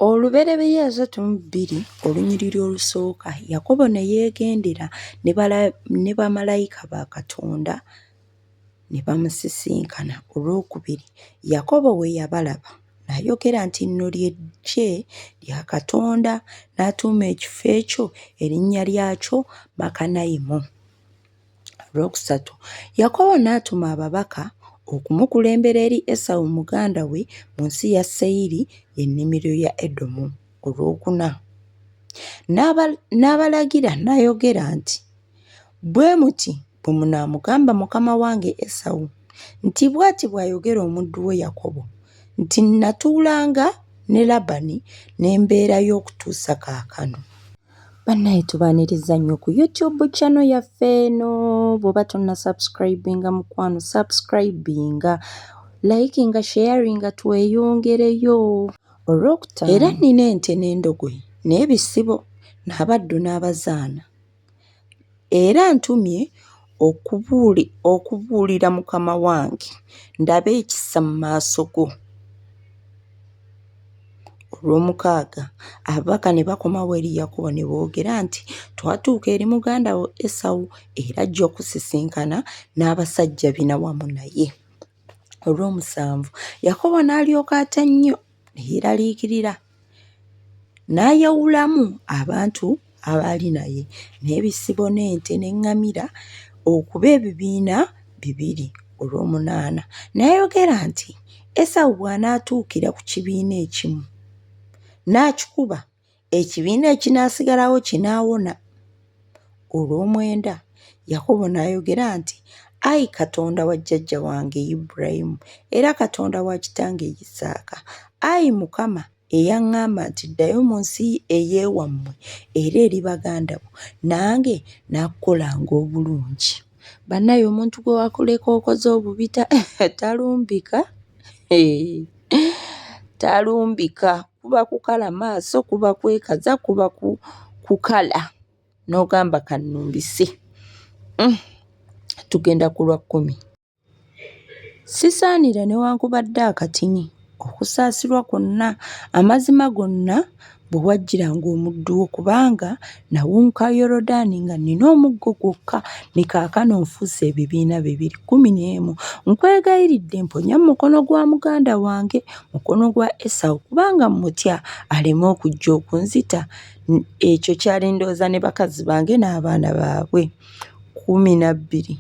Olubereberye 32 olunyiriri olusooka Yakobo ne yeegendera ne bamalayika ba Katonda ne bamusisinkana. Olwokubiri Yakobo bwe yabalaba n'ayogera nti nno ly'eggye lya Katonda, n'atuuma ekifo ekyo erinnya lyakyo Makanayimu. Olwokusatu Yakobo n'atuma ababaka okumukulembera eri Esawu muganda we mu nsi ya Seyiri, y'ennimiro ya Edomu. Olwokuna n'abalagira n'ayogera nti, bwe muti bwe munaamugamba mukama wange Esawu nti bw'ati bw'ayogera omuddu we Yakobo nti natuulanga ne Labani ne mbeerayo okutuusa kaakano. Bannaye tubaaniriza nnyo ku YouTube channel yaffe eno. Bw'oba tonna subscribinga mukwano subscribinga, likinga, sharinga tweyongereyo. Olwokutaano era nnina ente n'endogoyi n'ebisibo n'abaddu n'abazaana, era ntumye okubuulira mukama wange ndabe ekisa mu maaso go. Olw'omukaaga ababaka ne bakomawo eri Yakobo ne boogera nti twatuuka eri muganda wo Esawu era ajja okusisinkana n'abasajja 4 wamu naye. Olw'omusanvu Yakobo n'alyoka atya nnyo ne yeeraliikirira, n'ayawulamu abantu abaali naye n'ebisibo n'ente n'eŋŋamira okuba ebibiina 2. Olw'omunaana n'ayogera nti Esawu bw'anaatuukira ku kibiina ekimu n'akikuba, ekibiina ekinaasigalawo kinaawona. Olw'omwenda Yakobo n'ayogera nti Ayi Katonda wa jjajja wange Ibulayimu era Katonda wa kitange Isaaka, Ayi Mukama eyaŋŋamba nti ddayo mu nsi ey'ewammwe era eri baganda bo, nange naakukolanga obulungi. Bannaye omuntu gwe wakuleka okoze obubi talumbika. Talumbika, kuba kukala maaso, kuba kwekaza, kuba kukala n'ogamba kannumbise. Tugenda ku lwa 10. Sisaanira newankubadde akatini okusaasirwa kwonna, amazima gonna bwe wajjiranga omuddu wo, kubanga nawunka Yorodaani nga nnina omuggo gwokka, ne kaakano nfuuse ebibiina 211. Nkwegayiridde mponya mu mukono gwa muganda wange, mukono gwa Esawu, kubanga mmutya aleme okujja okunzita. Ekyo kyali ndowooza ne bakazi bange n'abaana baabwe. 12.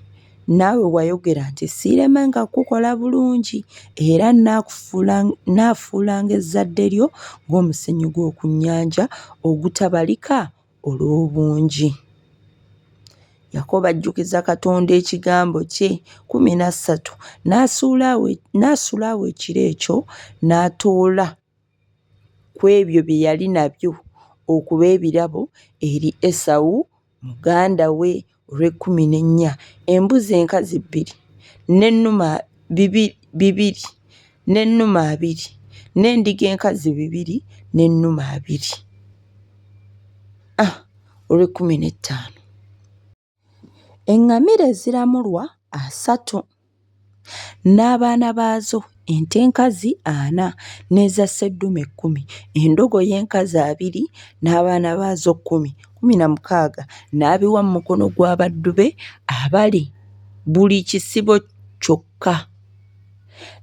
Naawe wayogera nti siiremenga kukola bulungi era naafuulanga ezzadde lyo ng'omusenyu gw'oku nnyanja ogutabalika olw'obungi. Yakobo ajjukiza Katonda ekigambo kye. 13. N'asula awo ekiro ekyo n'atoola ku ebyo bye yali nabyo okuba ebirabo eri Esawu muganda we. 14. Embuzi enkazi 2 n'ennume 2 n'ennume 2 n'endiga enkazi 2 n'ennume 2. 15. Eŋŋamira eziramulwa 3 n'abaana baazo, ente enkazi 4 n'eza sseddume 10, endogoyi enkazi 2 n'abaana baazo 10. 16. N'abiwa mu mukono gw'abaddu be abali buli kisibo kyokka.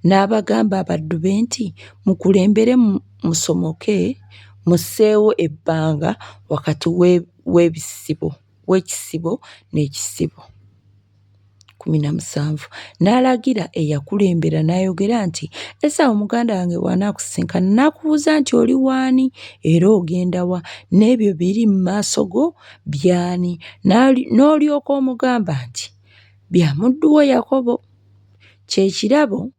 N'abagamba abaddu be nti mukulembere musomoke musseewo ebbanga wakati w'ekisibo n'ekisibo. 17. N'alagira eyakulembera n'ayogera nti Esawu muganda wange bw'anaakusisinkana n'akubuuza nti oli waani era ogenda wa, n'ebyo biri mu maaso go byani, n'olyoka omugamba nti bya muddu wo Yakobo, kye kirabo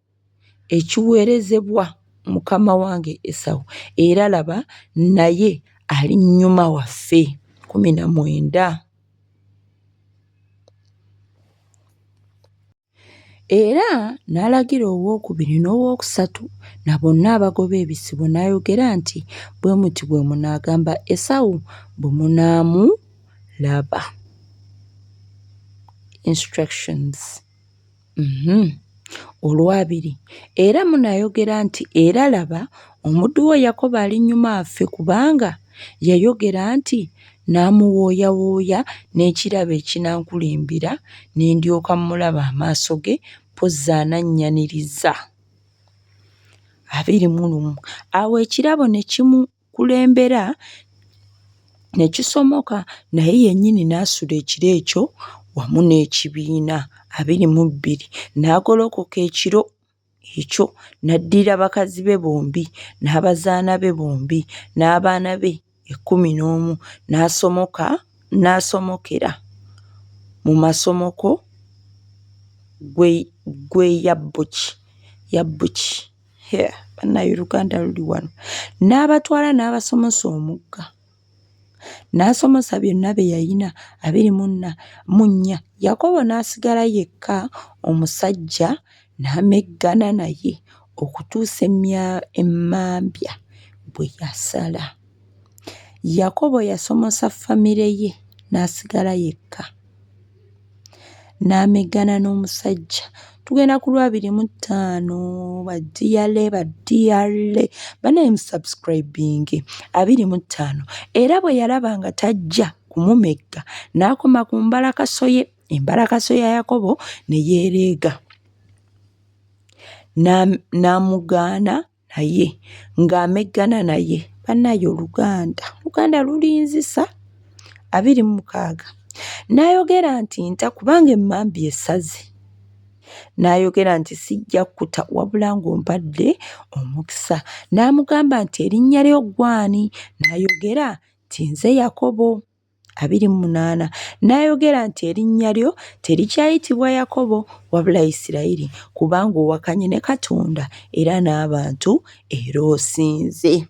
ekiweerezebwa mukama wange Esawu, era laba naye ali nnyuma waffe. 19. Era n'alagira owookubiri n'owookusatu na bonna abagoba ebisibo n'ayogera nti bwe muti bwe munaagamba Esawu bwe munaamulaba. Instructions. Olwabiri era munayogera nti era laba omuddu wo Yakobo ali nnyuma affe kubanga yayogera nti n'amuwooyawooya n'ekirabo ekinankulembera ne ndyoka mulaba amaaso ge pozza anannyaniriza. 21. Awo ekirabo ne kimukulembera ne kisomoka naye yennyini n'asula ekiro ekyo wamu n'ekibiina. 22. N'agolokoka ekiro ekyo n'addira bakazi be bombi n'abazaana be bombi n'abaana be 11 n'asomokera mu masomoko gwe Yaboki. Bannaye Oluganda luli wano. N'abatwala n'abasomosa omugga. N'asomosa byonna bye yalina. 24. Yakobo n'asigala yekka, omusajja n'ameggana naye okutuusa emmambya bwe yasala. Yakobo yasomosa famire ye n'asigala yekka, n'ameggana n'omusajja. Tugenda ku 25. Badiyale banaye musubscribing. 25. Era bwe yalaba nga tajja kumumegga n'akoma ku mbalakaso ye. Embalakaso ya Yakobo ne yeereega n'amugaana naye ng'ameggana naye. Bannaye Oluganda lulinzisa. 26. N'ayogera nti nta kubanga emmambya esaze. N'ayogera nti sijja kutta wabula ng'ompadde omukisa. N'amugamba nti erinnya lyo gwani? N'ayogera nti nze Yakobo. 28. N'ayogera nti erinnya lyo terikyayitibwa Yakobo wabula Isirayiri kubanga owakanye ne Katonda era n'abantu era osinze.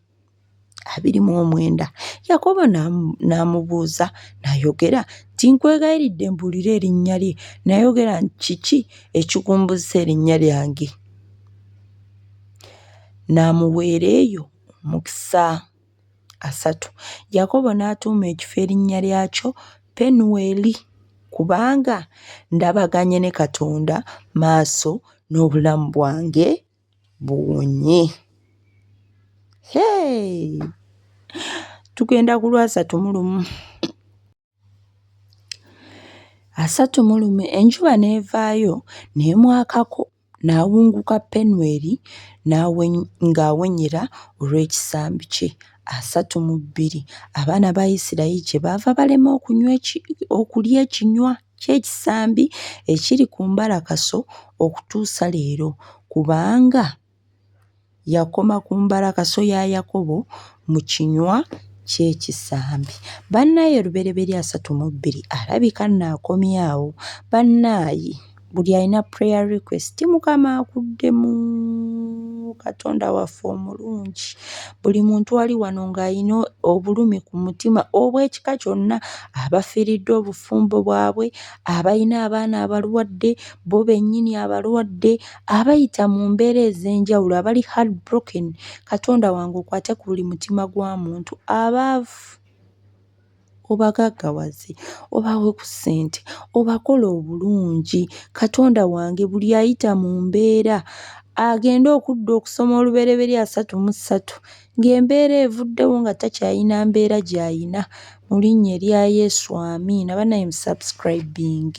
29. Yakobo n'amubuuza n'ayogera nti nkwegayiridde mbuulira erinnya lye. N'ayogera nti kiki ekikumbuzisa erinnya lyange? N'amuweera eyo omukisa. 30. Yakobo n'atuuma ekifo erinnya lyakyo Penuweri kubanga ndabaganye ne Katonda maaso n'obulamu bwange buwonye. Tugenda ku 31. 31. Enjuba n'evaayo n'emwakako n'awunguka Penuweri ng'awenyera olw'ekisambi kye. 32. Abaana ba Isirayiri kyebaava balema okulya ekinywa ky'ekisambi ekiri ku mbalakaso okutuusa leero kubanga yakoma ku mbalakaso ya Yakobo mu kinywa ky'ekisambi. Bannaye Olubereberye 32 alabika naakomyawo. Bannaye buli alina prayer request Mukama akuddemu. Katonda waffe omulungi. Buli muntu ali wano ng'alina obulumi ku mutima obw'ekika kyonna, abafiiriddwe obufumbo bwabwe, abalina abaana abalwadde, bo bennyini abalwadde, abayita mu mbeera ez'enjawulo, abali heartbroken. Katonda wange okwate ku buli mutima gwa muntu. Abaavu obagaggawaze, obawe ku ssente, obakola obulungi. Katonda wange buli ayita mu mbeera agende okudda okusoma Olubereberye 33 ng'embeera evuddewo nga takyayina mbeera gy'ayina. Mu linnya erya Yesu, amiina. Bannaye musubscribing.